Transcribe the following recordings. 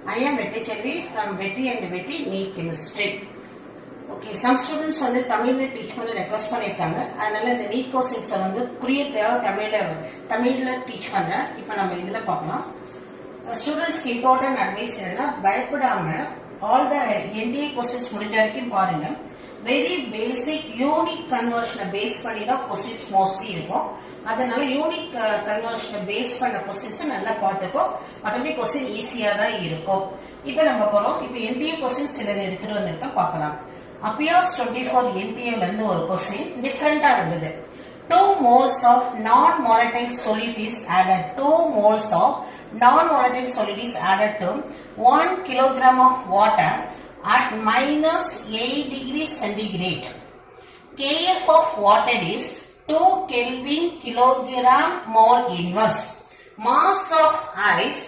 I am Vetri Chelvi from Vetri and Vetri NEET Chemistry. Okay, some students வந்து தமிழ்ல teach பண்ண request பண்ணிருக்காங்க. அதனால இந்த NEET கோர்சஸ் வந்து புரிய தேவை தமிழ்ல டீச் பண்றேன். இப்போ நம்ம இதுல பார்க்கலாம். ஸ்டூடண்ட்ஸ்க்கு இம்பார்ட்டன்ட் அட்வைஸ் என்னன்னா பயப்படாம ஆல் த NDA கோர்சஸ் முடிஞ்ச வரைக்கும் பாருங்க. வெரி பேசிக் யூனிட் கன்வர்ஷனை பேஸ் பண்ணி தான் கொஸ்டின்ஸ் மோஸ்ட்லி இருக்கும். அதனால யூனிட் கன்வர்ஷனை பேஸ் பண்ண கொஸ்டின்ஸ் நல்லா பார்த்துக்கோ. மற்றபடி கொஸ்டின் ஈஸியா தான் இருக்கும். இப்போ நம்ம போறோம். இப்போ NDA கொஸ்டின்ஸ் சிலர் எடுத்துட்டு வந்திருக்க பார்க்கலாம். அப்பியர்ஸ் 24 NDAல இருந்து ஒரு கொஸ்டின் டிஃபரெண்டா இருந்தது. 2 moles of non-volatile solid is added. 2 moles of non-volatile solid is added to 1 kilogram of water at minus 8 degrees centigrade. Kf of water is 2 Kelvin kilogram mole inverse. Mass of ice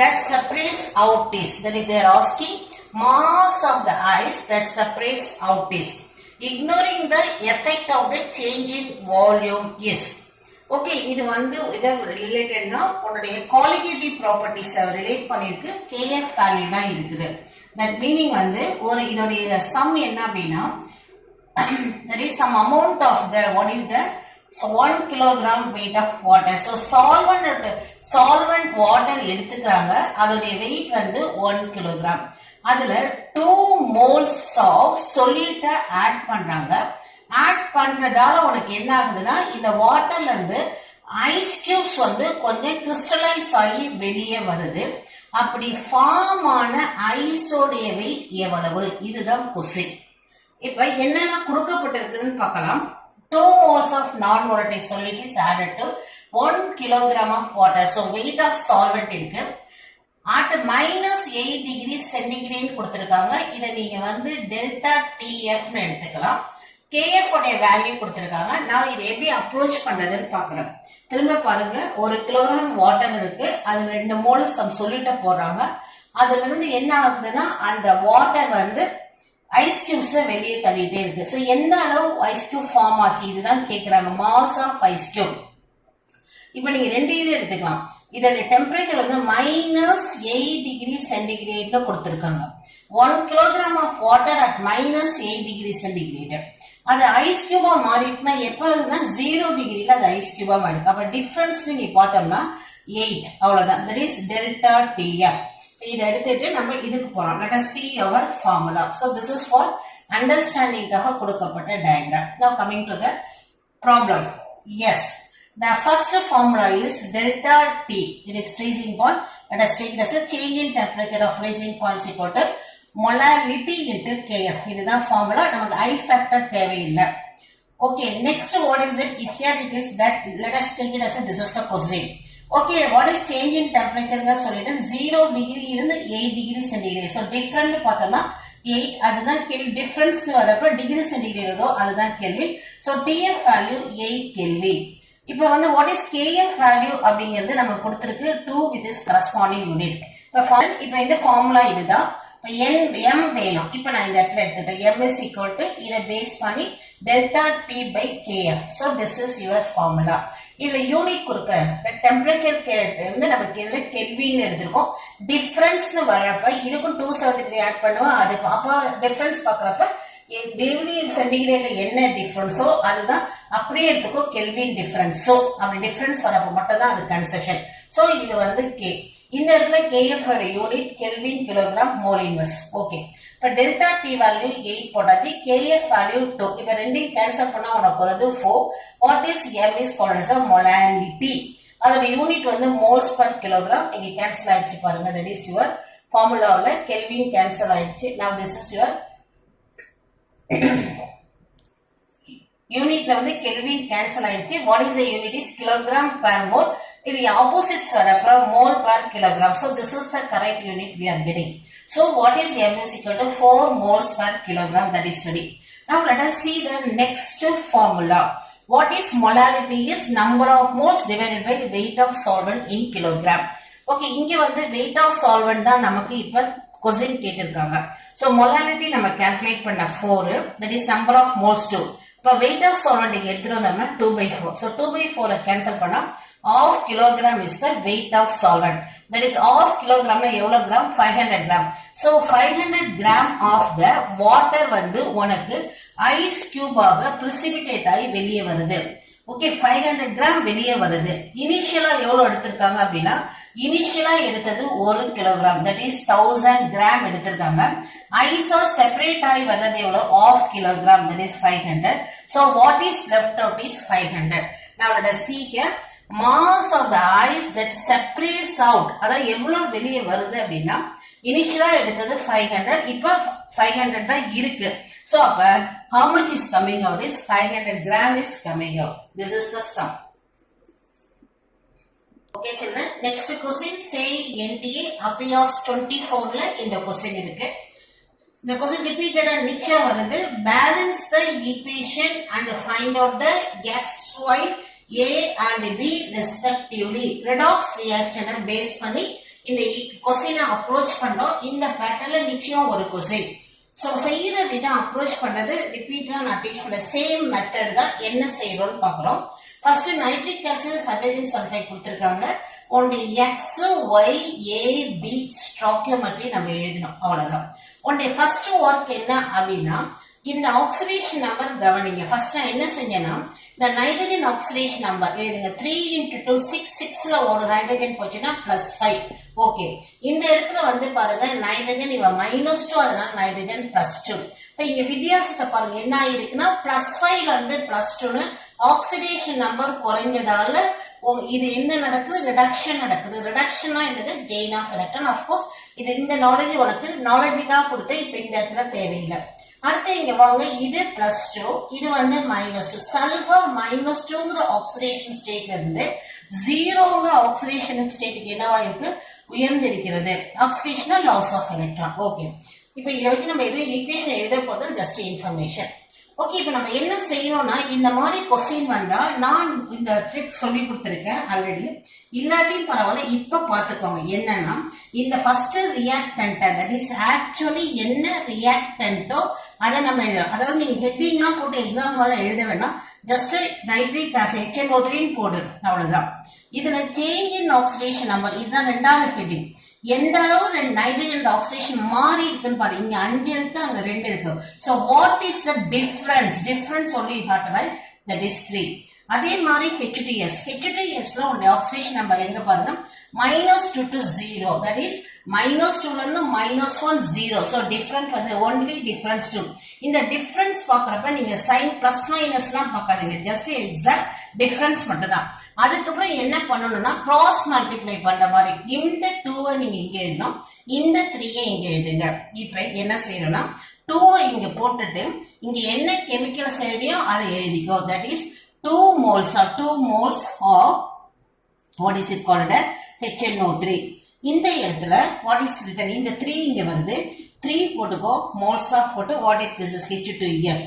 that separates out is, that is they are asking mass of the ice that separates out is. Ignoring the effect of the change in volume is. Okay, இது வந்து இத ரிலேட்டட்னா உன்னுடைய qualitative properties relate பண்ணிருக்கு. Kf value தான் இருக்குது. That meaning வந்து ஒரு இதோடைய sum என்ன அப்படினா that is some amount of the what is the 1 kilogram weight of water. So solvent water எடுத்துக்கறாங்க. அதோடைய weight வந்து 1 kilogram. அதுல 2 moles of solid ஆட் பண்றாங்க. ஆட் பண்றதால உனக்கு என்ன ஆகுதுன்னா இந்த வாட்டர்ல இருந்து ஐஸ் கியூப்ஸ் வந்து கொஞ்சம் கிறிஸ்டலைஸ் ஆகி வெளியே வருது. அப்படி ஃபார்ம் ஆன ஐஸோடைய வெயிட் எவ்வளவு? இதுதான் கொஸ்டின். இப்ப என்னென்ன கொடுக்கப்பட்டிருக்குன்னு பார்க்கலாம். 2 moles of non-volatile solid is added to 1 kilogram of water. So weight of solvent இருக்கு. at minus 8 degrees centigrade கொடுத்திருக்காங்க. இத நீங்க வந்து டெல்டா TF னு எடுத்துக்கலாம். KF உடைய வேல்யூ கொடுத்திருக்காங்க. நான் இதை எப்படி அப்ரோச் பண்றதுன்னு பார்க்கலாம். திரும்ப பாருங்க, 1 கிலோகிராம் வாட்டர் இருக்கு. அதுல 2 மோல் சம் சொல்லிட்டு போடுறாங்க. அதுல இருந்து என்ன ஆகுதுன்னா அந்த வாட்டர் வந்து ஐஸ் கியூப்ஸ் வெளியே தள்ளிட்டே இருக்கு. சோ எந்த அளவு ஐஸ் கியூப் ஃபார்ம் ஆச்சு இதுதான் கேக்குறாங்க. Mass of ice cube. இப்ப நீங்க ரெண்டு இது எடுத்துக்கலாம். இதோட டெம்பரேச்சர் வந்து minus 8 டிகிரி சென்டிகிரேட்ல கொடுத்திருக்காங்க. 1 kilogram of water at minus 8 degree centigrade. அது ஐஸ் கியூபா மாறிட்டுனா எப்ப 0 டிகிரில அது ஐஸ் கியூபா மாறிருக்கு. அப்ப டிஃபரன்ஸ் நீ பார்த்தோம்னா 8 அவ்வளவுதான். that is delta TF. இதை எடுத்துட்டு நம்ம இதுக்கு போலாம். let us see our formula. So this is for understanding காக கொடுக்கப்பட்ட diagram. Now coming to the problem. Yes, the first formula is delta T. It is freezing point. Let us take it as a change in temperature of freezing point is equal to molality into Kf. இதுதான் formula. நமக்கு I factor தேவையில்லை. Okay, next what is it? Here it is that let us take it as a this is the question. Okay, what is change in temperature ங்க சொல்லிட்டு 0 degree இருந்து 8 degree centigrade. So different பார்த்தோம்னா 8 அதுதான் கேள்வி. Difference வரப்ப degree சென்டிகிரேடோ அதுதான் கேள்வி. So TF value 8 kelvin. இப்போ வந்து what is KF வேல்யூ அப்படிங்கிறது நமக்கு கொடுத்திருக்கு 2 with its corresponding unit. இப்போ இந்த ஃபார்முலா இதுதான். m வேணும். இப்போ நான் இந்த இடத்துல எடுத்துட்டேன். m is equal to இதை பேஸ் பண்ணி delta T by Kf. So this is your formula. இதுல யூனிட் கொடுக்கிறேன். டெம்பரேச்சர் வந்து நமக்கு இதுல கெல்வின் எடுத்திருக்கோம். டிஃபரன்ஸ் வரப்ப இதுக்கும் 273 ஆட் பண்ணுவோம். அதுக்கு அப்ப டிஃபரன்ஸ் பாக்குறப்ப டிகிரி சென்டிகிரேட்ல என்ன டிஃபரன்ஸோ அதுதான் அப்படியே எடுத்துக்கோ கெல்வின் டிஃபரன்ஸோ. அப்படி டிஃபரன்ஸ் வரப்ப மட்டும் தான் அது கன்செஷன். சோ இது வந்து K. இந்த இடத்துல KF unit kelvin kilogram mole inverse. Okay, இப்ப டெல்டா T வேல்யூ 8 போட்டாச்சு. KF value 2. இப்ப ரெண்டையும் கேன்சல் பண்ணா உனக்கு வருது 4. What is m is called as a molality. அதோட யூனிட் வந்து மோல்ஸ் பர் கிலோகிராம். இங்க கேன்சல் ஆயிடுச்சு பாருங்க. that is your ஃபார்முலாவுல கெல்வின் கேன்சல் ஆயிடுச்சு. now this is your யூனிட்ல வந்து கெல்வின் கேன்சல் ஆயிடுச்சு. What is the unit is kilogram per mole. இது ஆப்போசிட்ஸ் வரப்ப mole per kilogram. so this is the correct unit we are getting. so what is m is equal to 4 moles per kilogram. that is ready. now let us see the next formula. what is molality is number of moles divided by the weight of solvent in kilogram. okay, இங்க வந்து weight of solvent தான் நமக்கு இப்ப question கேட்டிருக்காங்க. so molality நம்ம calculate பண்ண 4, that is number of moles 2. இப்போ weight of solvent இங்க எடுத்துட்டு வந்தோம்னா 2/4. So 2/4 கேன்சல் பண்ணா half kilogram is the weight of solvent. That is half kilogram எவ்வளவு gram? 500 gram. So 500 gram of the water வந்து உனக்கு ஐஸ் கியூப் ஆக precipitate ஆகி வெளியே வருது. ஓகே, 500 கிராம் வெளியே வருது. இனிஷியலா எவ்வளவு எடுத்திருக்காங்க அப்படின்னா, இனிஷியலா எடுத்தது 1 கிலோகிராம், தட் இஸ் 1000 கிராம் எடுத்திருக்காங்க. ஐஸா செப்பரேட் ஆகி வர்றது எவ்வளவு? half kilogram, that is 500. So what is left out is 500. Now let us see here. Mass of the ice that separates out, அதாவது எவ்வளவு வெளியே வருது அப்படின்னா, இனிஷியலா எடுத்தது 500, இப்ப 500 தான் இருக்கு. So அப்ப how much is coming out is 500 gram is coming out. This is the sum. Okay children, next question say NTA appears 24 ல இந்த question இருக்கு. The question repeated and நிச்சய வருது. Balance the equation and find out the xy A and B respectively. Redox reaction base பண்ணி இந்த கொஸ்டினை approach பண்றோம். இந்த பேட்டர்ல நிச்சயம் ஒரு கொஸ்டின். சோ செய்யற விதம் அப்ரோச் பண்றது ரிப்பீட்டா நான் டீச் பண்ண சேம் மெத்தட் தான். என்ன செய்யறோம்னு பாக்குறோம். First nitric acid hydrogen sulphide கொடுத்திருக்காங்க. ஒன்னுடைய X Y A B stoichiometry நம்ம எழுதணும், அவ்வளவுதான். உன்னுடைய ஃபர்ஸ்ட் ஒர்க் என்ன அப்படின்னா, இந்த ஆக்சிடேஷன் நம்பர் கவனிங்க. ஃபர்ஸ்ட் நான் என்ன செஞ்சேன்னா, இந்த நைட்ரஜன் ஆக்சிடேஷன் நம்பர் எழுதுங்க. 3 × 2 6, 6ல ஒரு ஹைட்ரஜன் போச்சுன்னா +5. ஓகே, இந்த இடத்துல வந்து பாருங்க நைட்ரஜன் இவ -2, அதனால நைட்ரஜன் +2. இப்ப இங்க வித்தியாசத்தை பாருங்க, என்ன ஆயிருக்குன்னா +5ல இருந்து +2ன்னு ஆக்சிடேஷன் நம்பர் குறைஞ்சதால இது என்ன நடக்குது? ரிடக்ஷன் நடக்குது. ரிடக்ஷனா என்னது? Gain of electron. ஆஃப்கோர்ஸ் இது இந்த நாலேஜ் உனக்கு நாலேஜுக்காக கொடுத்து இப்ப இந்த இடத்துல தேவையில்லை. அடுத்து இங்க வாங்க, இது +2, இது வந்து -2. சல்ஃபர் -2ங்கிற ஆக்சிடேஷன் ஸ்டேட்ல இருந்து 0ங்கிற ஆக்சிடேஷன் ஸ்டேட்டுக்கு என்னவா இருக்கு? உயர்ந்திருக்கிறது. ஆக்சிடேஷனா லாஸ் ஆஃப் எலக்ட்ரான். ஓகே, இப்ப இதை வச்சு நம்ம எதுவும் ஈக்குவேஷன் எழுத போதும், ஜஸ்ட் இன்ஃபர்மேஷன். ஓகே, இப்ப நம்ம என்ன செய்யணும்னா, இந்த மாதிரி கொஸ்டின் வந்தா நான் இந்த ட்ரிக் சொல்லி கொடுத்திருக்கேன் ஆல்ரெடி, இல்லாட்டி பரவாயில்ல. இப்ப பாத்துக்கோங்க, என்னன்னா இந்த first reactant, that is actually என்ன ரியாக்டன்ட்டோ அதை நம்ம எழுதலாம். அதாவது நீங்க ஹெட்டிங்லாம் போட்டு எக்ஸாம் எழுத வேண்டாம், ஜஸ்ட் நைட்ரிக் ஆசிட் HNO3 போடு, அவ்வளவுதான். இதுல சேஞ்ச் இன் ஆக்சிடேஷன் நம்பர், இதுதான் ரெண்டாவது ஹெட்டிங். எந்த அளவு நைட்ரஜன் ஆக்சிடேஷன் மாறி இருக்குன்னு பாரு. இங்க 5 இருக்கு, அங்க 2 இருக்கு. So what is the difference? Difference only you have to write, that is 3. அதே மாதிரி H2S உங்க ஆக்சிடேஷன் நம்பர் எங்க பாருங்க, -2 to 0, that is -2ல இருந்து -1 0. சோ டிஃபரன்ஸ் வந்து only difference 2. இந்த டிஃபரன்ஸ் பாக்குறப்ப நீங்க சைன் பிளஸ் மைனஸ்லாம் பார்க்காதீங்க, ஜஸ்ட் எக்ஸாக்ட் டிஃபரன்ஸ் மட்டும் தான். அதுக்கப்புறம் என்ன பண்ணணும்னா கிராஸ் மல்டிப்ளை பண்ற மாதிரி இந்த 2வை நீங்க இங்க எழுதணும், இந்த 3யை இங்க எழுதுங்க. இப்ப என்ன செய்யணும்னா 2வை இங்க போட்டுட்டு இங்க என்ன கெமிக்கல் எழுதியோ அதை எழுதிக்கோ. That is 2 moles of what is it called HNO3. இந்த இடத்துல what is written, இந்த 3 இங்க வருது, 3 போட்டுக்கோ, moles of போட்டு what is this is H2S,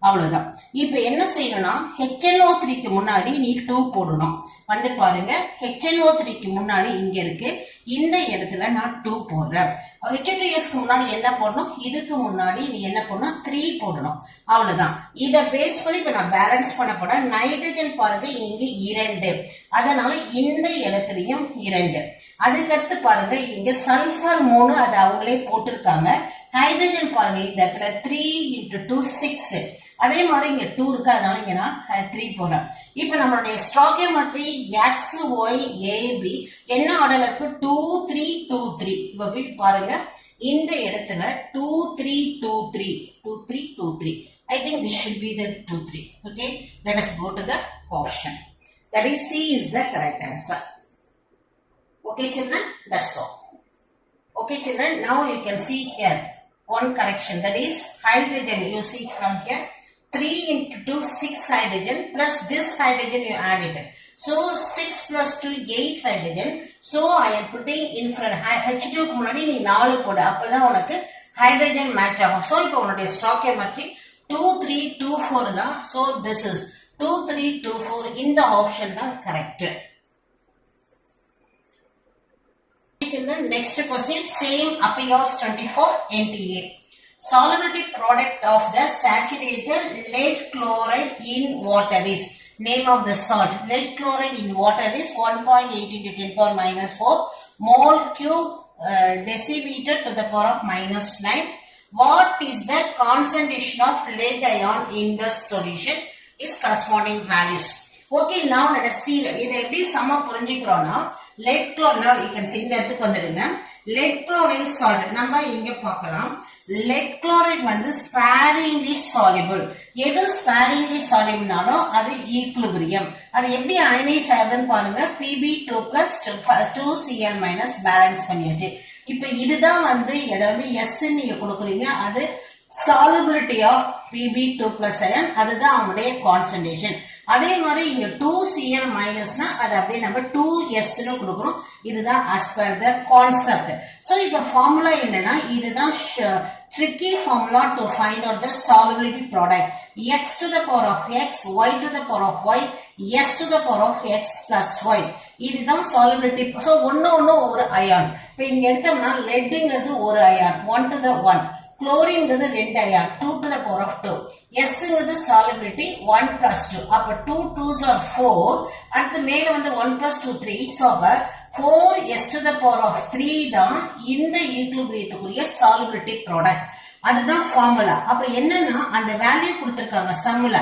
அவ்வளவுதான். இப்ப என்ன செய்யணும்னா HNO3க்கு முன்னாடி நீ 2 போடணும். வந்து பாருங்க, HNO3க்கு முன்னாடி இங்க இருக்கு, இந்த இடத்துல நான் 2 போடுறேன். H2Sக்கு முன்னாடி என்ன போடணும்? இதுக்கு முன்னாடி நீ என்ன போடணும்? 3 போடணும், அவ்வளவுதான். இத பேஸ் பண்ணி இப்ப நான் பேலன்ஸ் பண்ண போட நைட்ரஜன் பாருங்க இங்க 2, அதனால இந்த இடத்துலயும் 2. அதுக்கடுத்து பாருங்க இங்க சல்பர் 3, அது அவங்களே போட்டிருக்காங்க. ஹைட்ரஜன் பாருங்க இந்த இடத்துல 3 × 2 6, அதே மாதிரி இங்க 2 இருக்கு, அதனால இங்க நான் 3 போடுறேன். இப்ப நம்மளுடைய ஸ்டாக்கியோமெட்ரி எக்ஸ் ஒய் ஏபி என்ன ஆர்டர்ல இருக்கு? 2 3 2 3. இப்ப போய் பாருங்க இந்த இடத்துல 2 3 2 3 2 3 2 3. I think this should be the 2 3. Okay, let us go to the option. That is C is the correct answer. Okay children, that's all. Okay children, now you can see here one correction, that is hydrogen. You see from here 3 × 2 6 hydrogen plus this hydrogen you add it. So 6 plus 2 8 hydrogen. So I am putting in front H2 க்கு முன்னாடி நீ 4 போடு, அப்பதான் உனக்கு hydrogen match ஆகும். So இப்போ உன்னுடைய stoichiometry 2 3 2 4 தான். So this is 2 3 2 4. இந்த ஆப்ஷன் தான் correct. Next question, same appears 24 NTA. Solubility product of the saturated lead chloride in water is, name of the salt, lead chloride in water is 1.8 into 10 power minus 4 mole cube decimeter to the power of minus 9. What is the concentration of lead ion in the solution is corresponding values. Okay, now let us see. இதை எப்படி சம புரிஞ்சுக்கிறோம்னா lead chloride, now you can see இந்த இடத்துக்கு வந்துடுங்க. lead chloride salt நம்ம இங்க பார்க்கலாம். lead chloride வந்து sparingly soluble. எது sparingly soluble நாலும் அது ஈக்குலிபிரியம். அது எப்படி அயனைஸ் ஆகுதுன்னு பாருங்க. Pb2 plus 2Cl minus balance பண்ணியாச்சு. இப்ப இதுதான் வந்து எதாவது S நீங்க கொடுக்குறீங்க, அது solubility of Pb2 plus ion, அதுதான் அவனுடைய கான்சன்ட்ரேஷன். அதே மாதிரி இங்க 2Cl மைனஸ்னா அது அப்படியே நம்ம 2S னு கொடுக்கணும். இதுதான் as per the concept. So இப்ப ஃபார்முலா என்னன்னா இதுதான் tricky formula to find out the solubility product. X to the power of X, Y to the power of Y, S to the power of X plus Y. இதுதான் solubility. So ஒன்னு ஒரு ion. இப்ப இங்க எடுத்தோம்னா லெட்ங்கிறது ஒரு ion 1 to the 1, குளோரின்ங்கிறது 2 ion 2 to the power of 2, Sங்கிறது solubility 1 plus 2. அப்ப 2 2s are 4. அடுத்து மேல வந்து 1 plus 2 3. So அப்ப 4S to the power of 3 தான் இந்த ஈக்குலிபிரியத்துக்குரிய solubility product. அதுதான் ஃபார்முலா. அப்ப என்னன்னா அந்த வேல்யூ கொடுத்திருக்காங்க சம்முல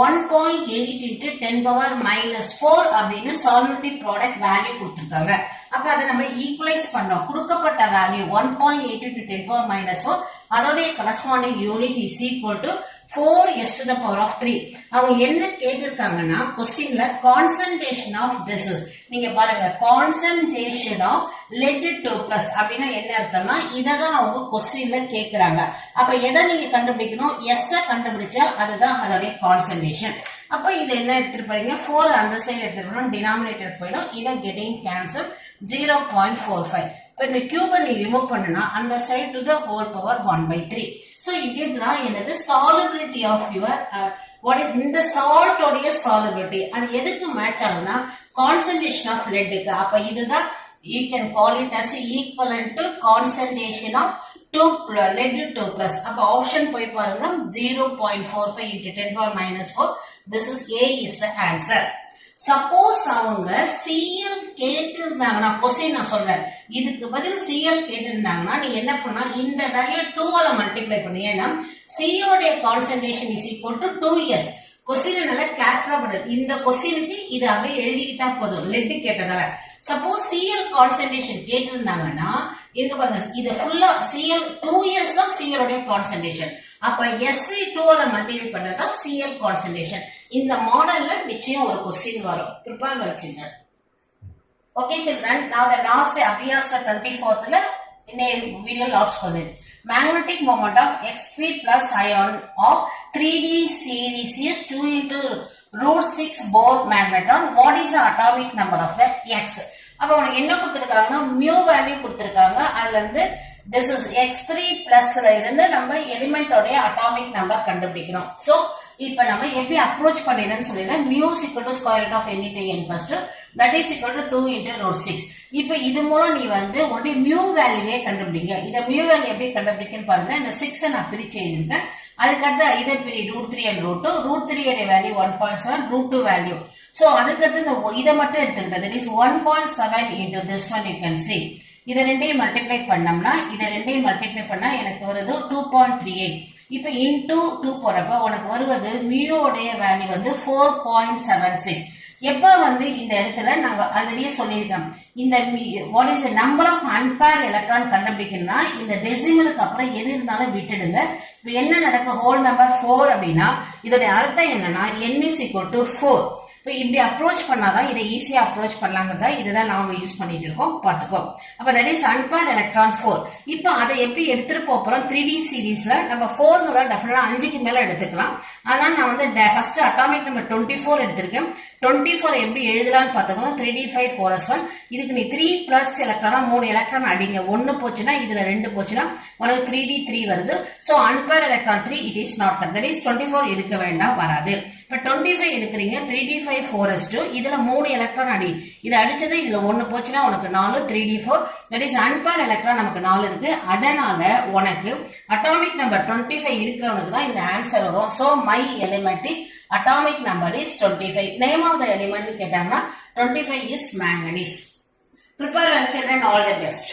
1.8 into 10 power minus 4 அப்படின்னு solubility product வேல்யூ கொடுத்திருக்காங்க. அப்ப அதை நம்ம ஈக்குவலைஸ் பண்ணோம். கொடுக்கப்பட்ட வேல்யூ 1.8 into 10 power minus 4, அதோடைய corresponding unit is equal to 4S to the power of 3. அவங்க என்ன கேட்டிருக்காங்கன்னா கொஸ்டின்ல கான்சன்ட்ரேஷன் ஆஃப் திஸ், நீங்க பாருங்க கான்சன்ட்ரேஷன் ஆஃப் lead 2 plus அப்படின்னா என்ன அர்த்தம்னா இததான் அவங்க கொஸ்டின்ல கேக்குறாங்க. அப்ப எதை நீங்க கண்டுபிடிக்கணும், S கண்டுபிடிச்சா அதுதான் அதோடைய கான்சன்ட்ரேஷன். அப்ப இது என்ன எடுத்துட்டு போறீங்க, 4 அந்த சைடு எடுத்துட்டு போறோம், டினாமினேட்டர் போயிடும், இதை கெட்டிங் கேன்சல் 0.45. இப்ப இந்த கியூபை நீ ரிமூவ் பண்ணுனா அந்த side to the whole power 1/3. So இதுதான் என்னது solubility of your what is இந்த salt உடைய solubility. அது எதுக்கு மேட்ச் ஆகுதுன்னா concentration of lead க்கு. அப்ப இதுதான் you can call it as equivalent to concentration of lead 2 plus. அப்ப ஆப்ஷன் போய் பாருங்க 0.45 into 10 power minus 4. This is A is the answer. Suppose அவங்க Cl கேட்டிருந்தாங்கன்னா கொஸ்டின் நான் சொல்றேன், இதுக்கு பதில் Cl கேட்டிருந்தாங்கன்னா நீ என்ன பண்ணா இந்த வேல்யூ 2ஆல மல்டிப்ளை பண்ணு. ஏன்னா C உடைய concentration is equal to 2S. Question நல்லா கேர்ஃபுல்லா பண்ணு. இந்த கொஸ்டினுக்கு இது அப்படியே எழுதிக்கிட்டா போதும் லெட் கேட்டதால. சப்போஸ் Cl கான்சன்ட்ரேஷன் கேட்டிருந்தாங்கன்னா இங்க பாருங்க இது ஃபுல்லா Cl 2S தான் Cl உடைய கான்சன்ட்ரேஷன். அப்ப SC 2ஆல மல்டிப்ளை பண்ணதா Cl கான்சன்ட்ரேஷன். இந்த மாடல்ல நிச்சயம் ஒரு கொஸ்டின் வரும். ப்ரிப்பேர் வச்சிருங்க. Okay children, now the last appears for 24th in a video last question. Magnetic moment of X3 plus ion of 3D series is 2 into root 6 Bohr magneton. What is the atomic number of the X? அப்ப உனக்கு என்ன கொடுத்திருக்காங்கன்னா mu value கொடுத்திருக்காங்க. அதுல இருந்து this is X3 plusல இருந்து நம்ம element உடைய atomic number கண்டுபிடிக்கணும். சோ இப்ப நம்ம எப்படி அப்ரோச் பண்ணிடணும்னு சொல்லிடுறேன். mu is equal to square root of n into n plus 2, that is equal to 2 into root 6. இப்ப இது மூலம் நீ வந்து உடனே mu வேல்யூவே கண்டுபிடிங்க. இத mu வேல்யூ எப்படி கண்டுபிடிக்கன்னு பாருங்க. இந்த 6 நான் பிரிச்சு எழுதிருக்கேன். அதுக்கடுத்து இதை பிரி root 3 and root 2. root 3 உடைய வேல்யூ 1.7, root 2 வேல்யூ. சோ அதுக்கடுத்து இந்த இதை மட்டும் எடுத்துக்கிட்டேன். that is 1.7 into this one you can see. இத ரெண்டையும் மல்டிப்ளை பண்ணோம்னா இத ரெண்டையும் மல்டிப்ளை பண்ணா எனக்கு வருது 2.38. இப்ப into 2 போறப்ப உனக்கு வருவது mu உடைய வேல்யூ வந்து 4.76. எப்ப வந்து இந்த இடத்துல நாங்க ஆல்ரெடியே சொல்லியிருக்கோம், இந்த what is the number of unpaired electron கண்டுபிடிக்கணும்னா இந்த டெசிமலுக்கு அப்புறம் எது இருந்தாலும் விட்டுடுங்க. இப்ப என்ன நடக்கும், ஹோல் நம்பர் 4 அப்படின்னா இதோட அர்த்தம் என்னன்னா n is equal to 4. இப்ப இப்படி அப்ரோச் பண்ணாதான் இதை ஈஸியா அப்ரோச் பண்ணலாங்கிறதா இதுதான் நாங்க யூஸ் பண்ணிட்டு இருக்கோம். பாத்துக்கோ. அப்ப தட் இஸ் அன்பேர்ட் எலக்ட்ரான் 4. இப்ப அதை எப்படி எடுத்துட்டு போறோம் 3D சீரீஸ்ல நம்ம 4 டெஃபினட்டா 5க்கு மேல எடுத்துக்கலாம். ஆனா நான் வந்து ஃபர்ஸ்ட் அட்டாமிக் நம்பர் 24 எடுத்திருக்கேன். 24 எப்படி எழுதலாம்னு பார்த்துக்கோங்க. 3d5 இதுக்கு நீ 3 பிளஸ் எலக்ட்ரானா 3 எலக்ட்ரான் அடிங்க. 1 போச்சுன்னா இதுல 2 போச்சுன்னா உனக்கு 3d3 வருது. So unfair electron 3 it is not correct. That is 24 எடுக்க வேண்டாம், வராது. இப்ப 25 எடுக்கிறீங்க. 3d5 இதுல 3 எலக்ட்ரான் அடி. இது அடிச்சது இதுல 1 போச்சுன்னா உனக்கு 4 3d4 that is unfair electron நமக்கு 4 இருக்கு. அதனால உனக்கு அட்டாமிக் நம்பர் 25 இருக்கிறவனுக்கு தான் இந்த ஆன்சர் வரும். So my element is atomic number is 25. Name of the element கேட்டாங்கன்னா 25 is manganese. Prepare and children, all the best.